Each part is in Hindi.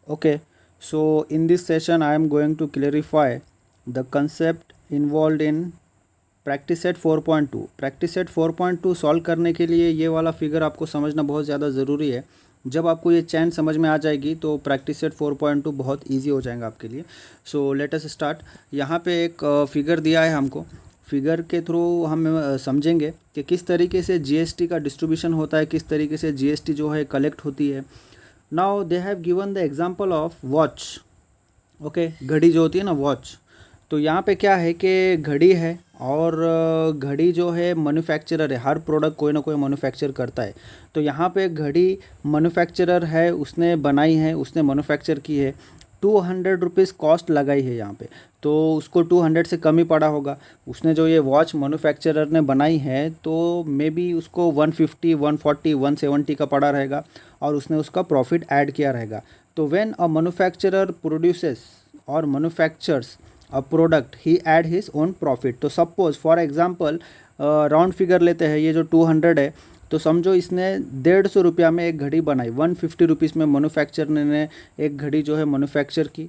Okay, so in this session, I am going to clarify the concept involved in practice set 4.2। Practice set 4.2 solve करने के लिए ये वाला फिगर आपको समझना बहुत ज़्यादा ज़रूरी है। जब आपको ये चैन समझ में आ जाएगी तो प्रैक्टिस सेट 4.2 बहुत इजी हो जाएगा आपके लिए। So let us start. यहाँ पे एक फिगर दिया है हमको। फिगर के थ्रू हम समझेंगे कि किस तरीके से जीएसटी का डिस्ट्रीब्यूशन होता है, किस तरीके से जीएसटी जो है कलेक्ट होती है। Now they have given the example of watch. Okay, घड़ी जो होती है ना, वॉच। तो यहाँ पे क्या है कि घड़ी है और घड़ी जो है मैन्युफैक्चरर है। हर प्रोडक्ट कोई ना कोई मैन्युफैक्चर करता है। तो यहाँ पे घड़ी मैन्युफैक्चरर है, उसने बनाई है, उसने मैन्युफैक्चर की है। 200 रुपीज़ कॉस्ट लगाई है यहाँ पे, तो उसको 200 से कम ही पड़ा होगा। उसने जो ये वॉच मैन्युफैक्चरर ने बनाई है तो मे बी उसको 150, 140, 170 का पड़ा रहेगा और उसने उसका प्रॉफिट ऐड किया रहेगा। तो व्हेन अ मैन्युफैक्चरर प्रोड्यूसेस और manufactures a product he add his own profit. तो suppose for example round figure लेते हैं, ये जो 200 है, तो समझो इसने 150 रुपया में एक घड़ी बनाई। 150 रुपीज़ में मैन्युफैक्चरर ने एक घड़ी जो है मैन्युफैक्चर की।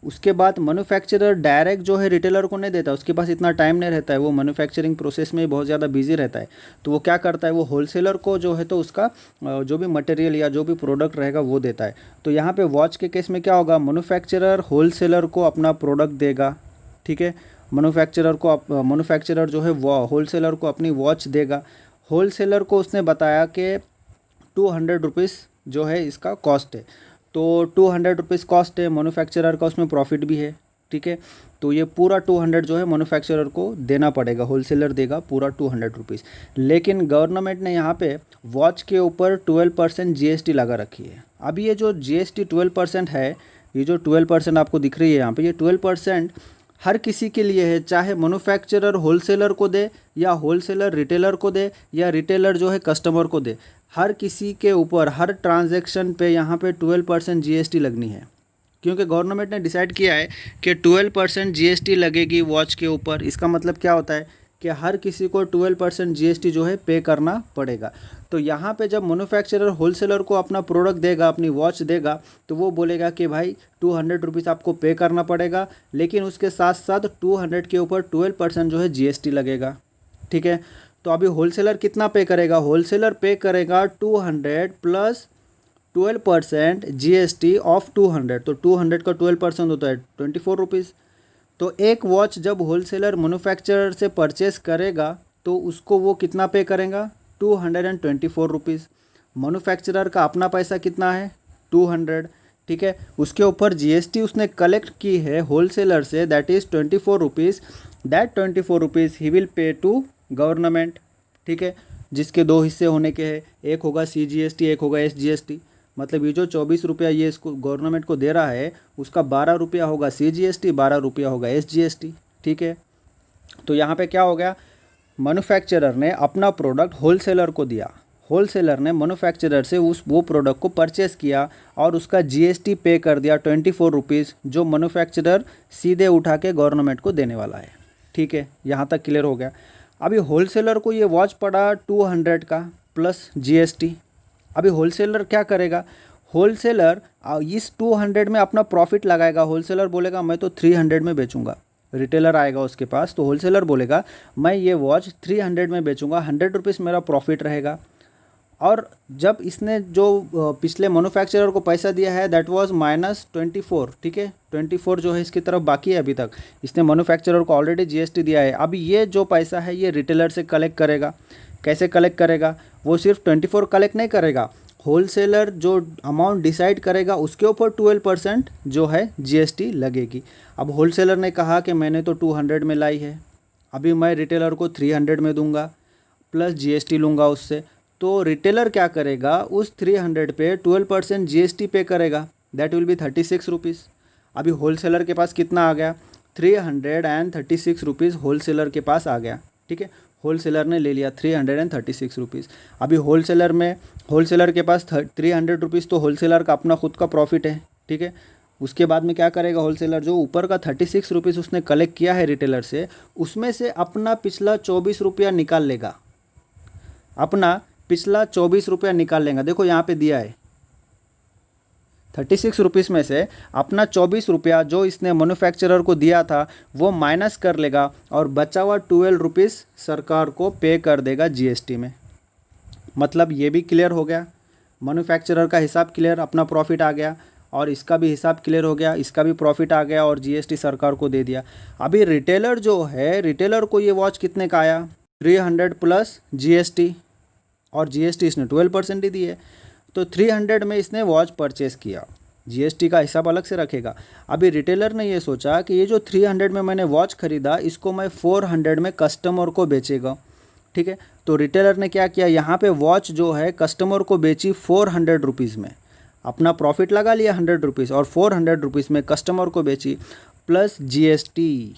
उसके बाद मैन्युफैक्चरर डायरेक्ट जो है रिटेलर को नहीं देता, उसके पास इतना टाइम नहीं रहता है, वो मैन्युफैक्चरिंग प्रोसेस में बहुत ज़्यादा बिजी रहता है। तो वो क्या करता है, वो होलसेलर को जो है तो उसका जो भी मटेरियल या जो भी प्रोडक्ट रहेगा वो देता है। तो यहाँ पे वॉच के केस में क्या होगा, मैन्युफैक्चरर होलसेलर को अपना प्रोडक्ट देगा। ठीक है, मैन्युफैक्चरर जो है वो होलसेलर को अपनी वॉच देगा। होलसेलर को उसने बताया कि 200 रुपीज़ जो है इसका कॉस्ट है। तो 200 रुपीज़ कॉस्ट है, मैन्युफैक्चरर का उसमें प्रॉफिट भी है। ठीक है, तो ये पूरा 200 जो है मैन्युफैक्चरर को देना पड़ेगा, होलसेलर देगा पूरा 200 रुपीज़। लेकिन गवर्नमेंट ने यहाँ पे वॉच के ऊपर 12% जीएसटी लगा रखी है। अब ये जो जीएसटी 12% है, ये जो 12% आपको दिख रही है यहाँ पे, ये 12% हर किसी के लिए है, चाहे मैन्युफैक्चरर होलसेलर को दे या होलसेलर रिटेलर को दे या रिटेलर जो है कस्टमर को दे। हर किसी के ऊपर हर ट्रांजैक्शन पे यहाँ पे 12% जीएसटी लगनी है, क्योंकि गवर्नमेंट ने डिसाइड किया है कि 12% जीएसटी लगेगी वॉच के ऊपर। इसका मतलब क्या होता है कि हर किसी को 12% जीएसटी जो है पे करना पड़ेगा। तो यहाँ पे जब मैन्युफैक्चरर होलसेलर को अपना प्रोडक्ट देगा, अपनी वॉच देगा, तो वो बोलेगा कि भाई 200 रुपीज़ आपको पे करना पड़ेगा, लेकिन उसके साथ साथ 200 के ऊपर 12% जो है जीएसटी लगेगा। ठीक है, तो अभी होलसेलर कितना पे करेगा, होलसेलर पे करेगा 200 प्लस 12% जीएसटी ऑफ 200। तो 200 का 12% होता है 24 रुपीज़। तो एक वॉच जब होलसेलर मैन्युफैक्चरर से परचेस करेगा तो उसको वो कितना पे करेगा, 224 रुपीज़। मैन्युफैक्चरर का अपना पैसा कितना है, 200। ठीक है, उसके ऊपर जीएसटी उसने कलेक्ट की है होलसेलर से, that is 24 rupees. That 24 rupees he will pay to government. ठीक है, जिसके दो हिस्से होने के हैं, एक होगा सीजीएसटी, एक होगा एसजीएसटी। मतलब ये जो 24 रुपया ये इसको गवर्नमेंट को दे रहा है, उसका 12 रुपया होगा सीजीएसटी, 12 रुपया होगा एसजीएसटी। ठीक है, तो यहाँ पे क्या हो गया, मैन्युफैक्चरर ने अपना प्रोडक्ट होलसेलर को दिया, होलसेलर ने मैन्युफैक्चरर से वो प्रोडक्ट को परचेस किया और उसका जीएसटी पे कर दिया 24 रुपीज़, जो मैन्युफैक्चरर सीधे उठा के गवर्नमेंट को देने वाला है। ठीक है, यहाँ तक क्लियर हो गया। अभी होलसेलर को ये वॉच पड़ा 200 का प्लस जीएसटी। अभी होलसेलर क्या करेगा, होलसेलर इस 200 में अपना प्रॉफिट लगाएगा। होलसेलर बोलेगा मैं तो 300 में बेचूंगा। रिटेलर आएगा उसके पास, तो होलसेलर बोलेगा मैं ये वॉच 300 में बेचूंगा, 100 रुपीज़ मेरा प्रॉफिट रहेगा। और जब इसने जो पिछले मैन्युफैक्चरर को पैसा दिया है, दैट वाज -24। ठीक है, 24 जो है इसकी तरफ बाकी है। अभी तक इसने मैन्युफैक्चरर को ऑलरेडी जीएसटी दिया है। अभी ये जो पैसा है ये रिटेलर से कलेक्ट करेगा। कैसे कलेक्ट करेगा, वो सिर्फ 24 कलेक्ट नहीं करेगा, होलसेलर जो अमाउंट डिसाइड करेगा उसके ऊपर 12% जो है जीएसटी लगेगी। अब होलसेलर ने कहा कि मैंने तो 200 में लाई है, अभी मैं रिटेलर को 300 में दूंगा प्लस जीएसटी लूँगा उससे। तो रिटेलर क्या करेगा, उस 300 पे 12% जीएसटी पे करेगा, दैट विल बी 36 रुपीज़। अभी होलसेलर के पास कितना आ गया, 336 रुपीज़ होलसेलर के पास आ गया। ठीक है, होलसेलर ने ले लिया 336 रुपीज़। अभी होलसेलर के पास 300 रुपीज़ तो होलसेलर का अपना खुद का प्रॉफिट है। ठीक है, उसके बाद में क्या करेगा होलसेलर, जो ऊपर का 36 रुपीज़ उसने कलेक्ट किया है रिटेलर से, उसमें से अपना पिछला 24 रुपया निकाल लेगा। अपना पिछला 24 रुपया निकाल लेगा। देखो यहाँ पे दिया है ₹36 में से अपना 24 रुपया जो इसने मैन्युफैक्चरर को दिया था वो माइनस कर लेगा और बचा हुआ ₹12 सरकार को पे कर देगा जीएसटी में। मतलब ये भी क्लियर हो गया, मैन्युफैक्चरर का हिसाब क्लियर, अपना प्रॉफिट आ गया, और इसका भी हिसाब क्लियर हो गया, इसका भी प्रॉफिट आ गया और जीएसटी सरकार को दे दिया। अभी रिटेलर जो है, रिटेलर को ये वॉच कितने का आया? 300 प्लस जीएसटी, और जीएसटी इसने 12% ही दी है, तो 300 में इसने वॉच परचेस किया। जीएसटी का हिसाब अलग से रखेगा। अभी रिटेलर ने ये सोचा कि ये जो 300 में मैंने वॉच खरीदा, इसको मैं 400 में कस्टमर को बेचेगा। ठीक है, तो रिटेलर ने क्या किया, यहाँ पे वॉच जो है कस्टमर को बेची 400 रुपीज़ में, अपना प्रॉफिट लगा लिया 100 रुपीज़ और 400 रुपीज़ में कस्टमर को बेची प्लस जीएसटी।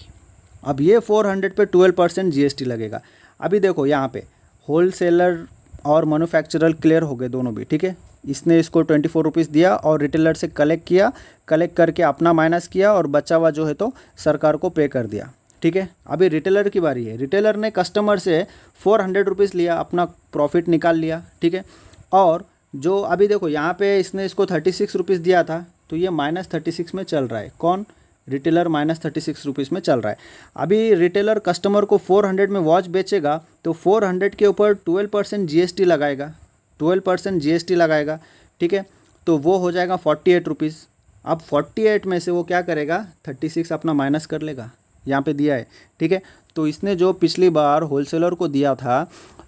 अब ये 400 पे 12% जीएसटी लगेगा। अभी देखो यहाँ पे होल सेलर और मैन्युफैक्चरर क्लियर हो गए दोनों भी। ठीक है, इसने इसको 24 रुपीज़ दिया और रिटेलर से कलेक्ट किया, कलेक्ट करके अपना माइनस किया और बचा हुआ जो है तो सरकार को पे कर दिया। ठीक है, अभी रिटेलर की बारी है। रिटेलर ने कस्टमर से 400 रुपीज़ लिया, अपना प्रॉफिट निकाल लिया। ठीक है, और जो अभी देखो यहाँ पे इसने इसको 36 रुपीज़ दिया था, तो ये -36 में चल रहा है। कौन? रिटेलर -36 रुपीज़ में चल रहा है। अभी रिटेलर कस्टमर को 400 में वॉच बेचेगा तो 400 के ऊपर 12% जीएसटी लगाएगा, 12% जीएसटी लगाएगा। ठीक है, तो वो हो जाएगा 48 रुपीज़। अब 48 में से वो क्या करेगा, 36 अपना माइनस कर लेगा, यहाँ पे दिया है। ठीक है, तो इसने जो पिछली बार होलसेलर को दिया था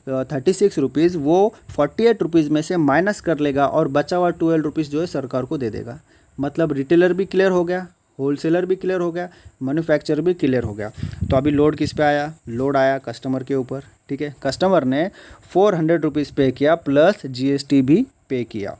36 रुपीज़, वो 48 रुपीज़ में से माइनस कर लेगा और बचा हुआ 12 रुपीज़ जो है सरकार को दे देगा। मतलब रिटेलर भी क्लियर हो गया, होलसेलर भी क्लियर हो गया, मैन्युफैक्चरर भी क्लियर हो गया। तो अभी लोड किस पे आया? लोड आया कस्टमर के ऊपर। ठीक है, कस्टमर ने 400 रुपीज़ पे किया प्लस जीएसटी भी पे किया।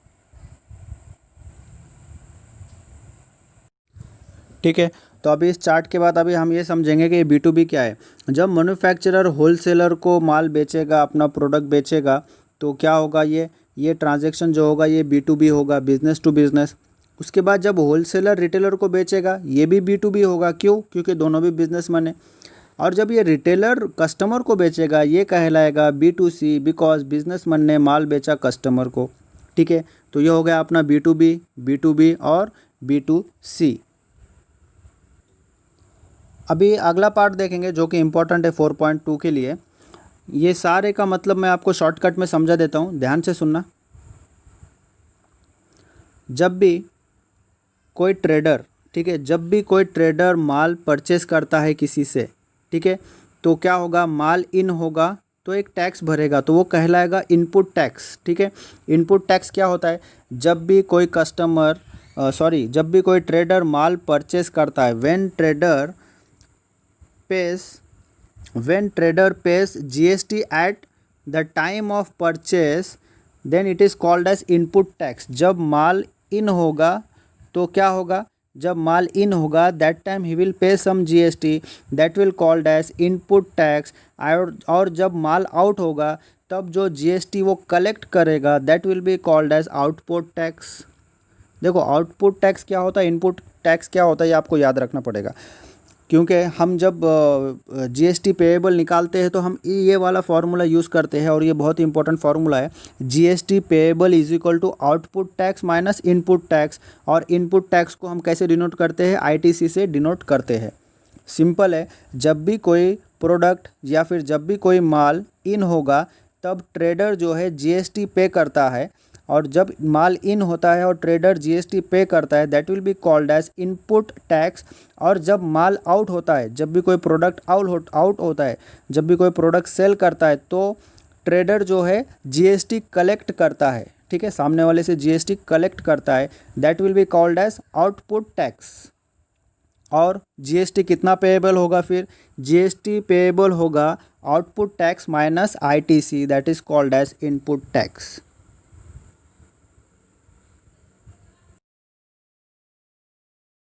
ठीक है, तो अभी इस चार्ट के बाद अभी हम ये समझेंगे कि B2B क्या है। जब मैन्युफैक्चरर होलसेलर को माल बेचेगा, अपना प्रोडक्ट बेचेगा, तो क्या होगा, ये ट्रांजैक्शन जो होगा ये B2B होगा, बिजनेस टू बिजनेस। उसके बाद जब होलसेलर रिटेलर को बेचेगा, ये भी B2B होगा। क्यों? क्योंकि दोनों भी बिजनेसमैन है। और जब ये रिटेलर कस्टमर को बेचेगा, ये कहलाएगा B2C, बिकॉज बिजनेसमैन ने माल बेचा कस्टमर को। ठीक है, तो ये हो गया अपना B2B, B2B और B2C। अभी अगला पार्ट देखेंगे जो कि इम्पोर्टेंट है 4.2 के लिए। ये सारे का मतलब मैं आपको शॉर्टकट में समझा देता हूँ, ध्यान से सुनना। जब भी कोई ट्रेडर, ठीक है, जब भी कोई ट्रेडर माल परचेस करता है किसी से, ठीक है, तो क्या होगा, माल इन होगा तो एक टैक्स भरेगा, तो वो कहलाएगा इनपुट टैक्स। ठीक है, इनपुट टैक्स क्या होता है? जब भी कोई जब भी कोई ट्रेडर माल परचेस करता है, when trader pays GST at the time of purchase, then it is called as input tax. जब माल इन होगा तो क्या होगा, जब माल इन होगा that time he will pay some GST, that will called as input tax. और जब माल आउट होगा तब जो GST वो कलेक्ट करेगा that will be called as output tax. देखो आउटपुट टैक्स क्या होता है, इनपुट टैक्स क्या होता है, ये आपको याद रखना पड़ेगा। क्योंकि हम जब जीएसटी पेएबल निकालते हैं तो हम ये वाला फार्मूला यूज़ करते हैं, और ये बहुत ही इंपॉर्टेंट फार्मूला है। GST payable is equal to output tax minus input tax. और इनपुट टैक्स को हम कैसे डिनोट करते हैं? आईटीसी से डिनोट करते हैं। सिंपल है, जब भी कोई प्रोडक्ट या फिर जब भी कोई माल इन होगा तब ट्रेडर जो है जीएसटी पे करता है, और जब माल इन होता है और ट्रेडर जीएसटी पे करता है that will be called as input tax. और जब माल आउट होता है, जब भी कोई प्रोडक्ट आउट होता है, जब भी कोई प्रोडक्ट सेल करता है, तो ट्रेडर जो है जीएसटी कलेक्ट करता है। ठीक है, सामने वाले से जीएसटी कलेक्ट करता है, that will be called as output tax. और जीएसटी कितना पेएबल होगा? फिर जीएसटी पेएबल होगा output tax minus ITC, that is called as input tax.